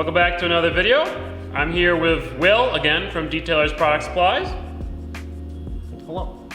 Welcome back to another video. I'm here with Will, again, from Detailer's Product Supplies. Hello.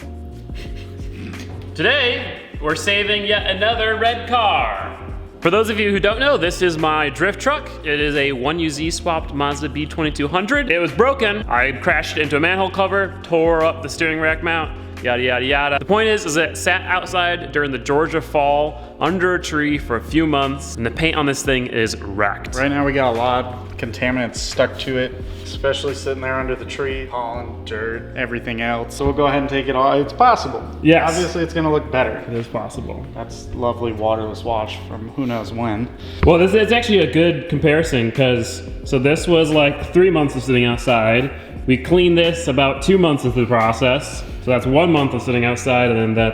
Today, we're saving yet another red car. For those of you who don't know, this is my drift truck. It is a 1UZ swapped Mazda B2200. It was broken. I crashed into a manhole cover, tore up the steering rack mount, yada, yada, yada. The point is it sat outside during the Georgia fall under a tree for a few months, and the paint on this thing is wrecked. Right now we got a lot of contaminants stuck to it, especially sitting there under the tree, pollen, dirt, everything else. So we'll go ahead and take it all. It's possible. Yes. Obviously it's gonna look better. It is possible. That's lovely waterless wash from who knows when. Well, this is actually a good comparison because, so this was like 3 months of sitting outside. We cleaned this about 2 months into the process. So that's 1 month of sitting outside, and then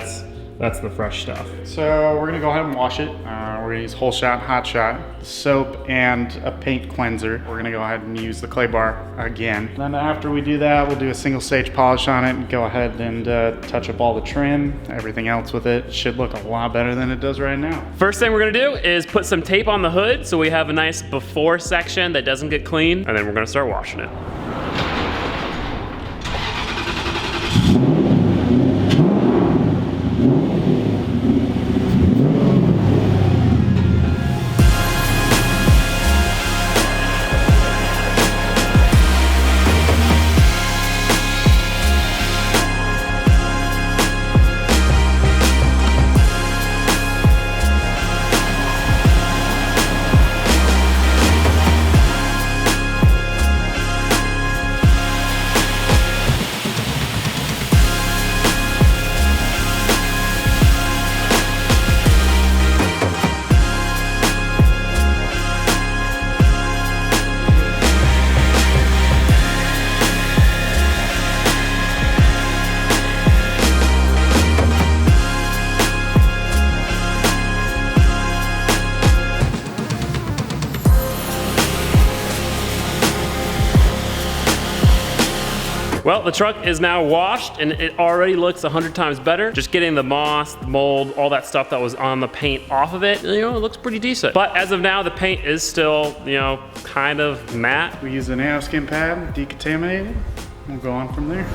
that's the fresh stuff. So we're gonna go ahead and wash it. We're gonna use Whole Shot, Hot Shot, soap, and a paint cleanser. We're gonna go ahead and use the clay bar again. Then after we do that, we'll do a single stage polish on it and go ahead and touch up all the trim, everything else with it. It should look a lot better than it does right now. First thing we're gonna do is put some tape on the hood so we have a nice before section that doesn't get clean, and then we're gonna start washing it. Well, the truck is now washed and it already looks 100 times better. Just getting the moss, the mold, all that stuff that was on the paint off of it, you know, it looks pretty decent. But as of now, the paint is still, you know, kind of matte. We use a nanoskin pad, decontaminated. We'll go on from there.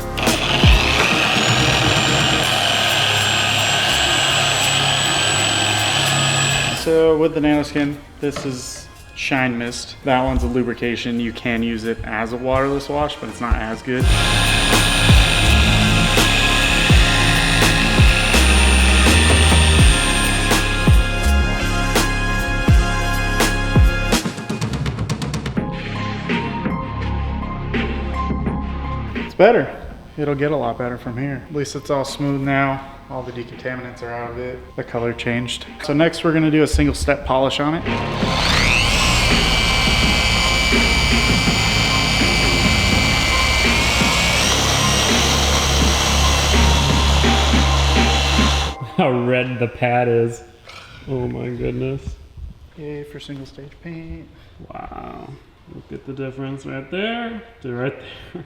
So with the nanoskin, this is Shine Mist. That one's a lubrication. You can use it as a waterless wash, but it's not as good. It's better. It'll get a lot better from here. At least it's all smooth now. All the decontaminants are out of it. The color changed. So next we're gonna do a single step polish on it. How red the pad is. Oh my goodness. Yay for single stage paint. Wow. Look at the difference right there to right there.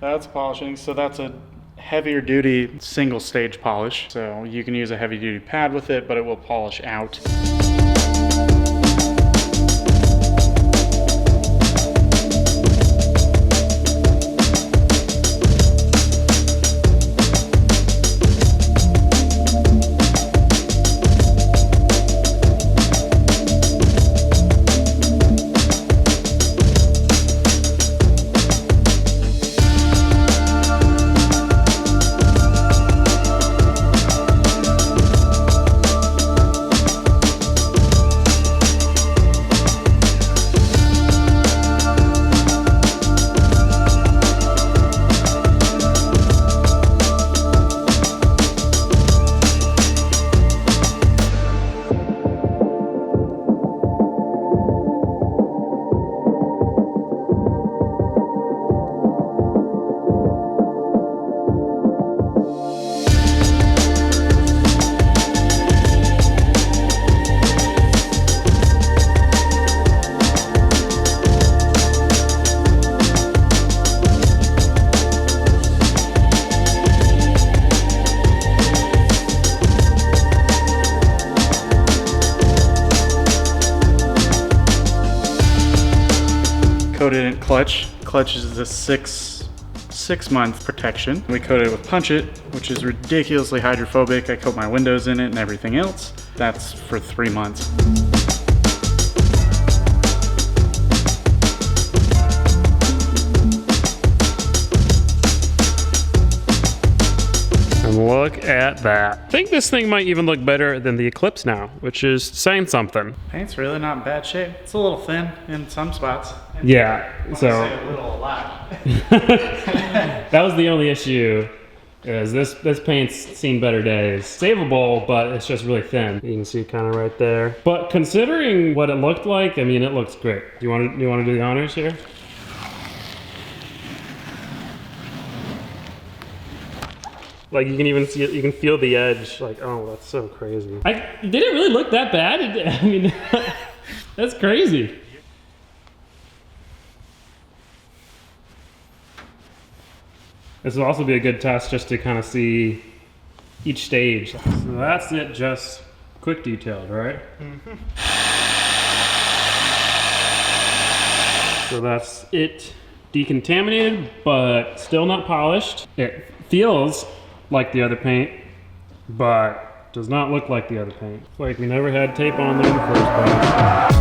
That's polishing. So that's a heavier duty single stage polish. So you can use a heavy duty pad with it, but it will polish out. coated in clutch. Clutch is a six-month protection. We coated it with Punch It, which is ridiculously hydrophobic. I coat my windows in it and everything else. That's for 3 months. Look at that. I think this thing might even look better than the Eclipse now, which is saying something. Paint's really not in bad shape. It's a little thin in some spots. Yeah, so. I say a little a lot. That was the only issue, is this paint's seen better days. Savable, but it's just really thin. You can see kind of right there. But considering what it looked like, I mean, it looks great. You want to do the honors here? Like you can even see it, you can feel the edge. Like, oh, that's so crazy. Did it really look that bad? I mean, that's crazy. This will also be a good test just to kind of see each stage. So that's it, just quick detailed, right? Mm-hmm. So that's it decontaminated, but still not polished. It feels like the other paint, but does not look like the other paint. Like we never had tape on there in the first place.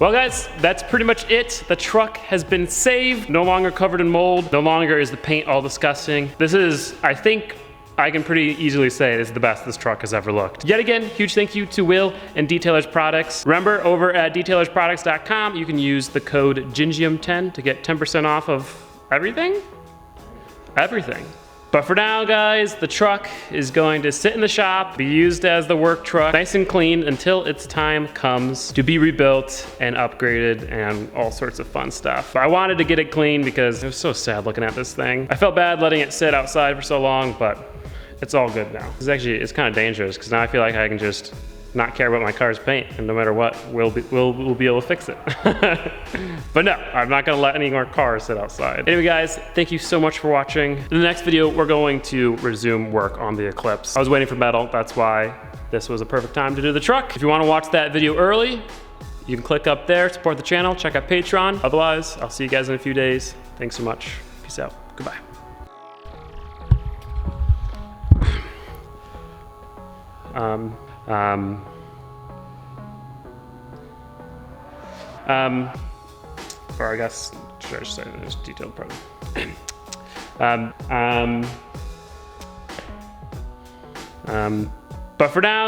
Well guys, that's pretty much it. The truck has been saved, no longer covered in mold, no longer is the paint all disgusting. This is, I think, I can pretty easily say this is the best this truck has ever looked. Yet again, huge thank you to Will and Detailers Products. Remember, over at detailersproducts.com, you can use the code Gingium10 to get 10% off of everything? Everything. But for now, guys, the truck is going to sit in the shop, be used as the work truck, nice and clean until its time comes to be rebuilt and upgraded and all sorts of fun stuff. But I wanted to get it clean because it was so sad looking at this thing. I felt bad letting it sit outside for so long, but it's all good now. It's kind of dangerous because now I feel like I can just not care about my car's paint, and no matter what, we'll be able to fix it. But no, I'm not gonna let any more cars sit outside. Anyway guys, thank you so much for watching. In the next video, we're going to resume work on the Eclipse. I was waiting for metal, that's why this was a perfect time to do the truck. If you wanna watch that video early, you can click up there, support the channel, check out Patreon. Otherwise, I'll see you guys in a few days. Thanks so much, peace out, goodbye. Or I guess, should I just say this detailed part? But for now,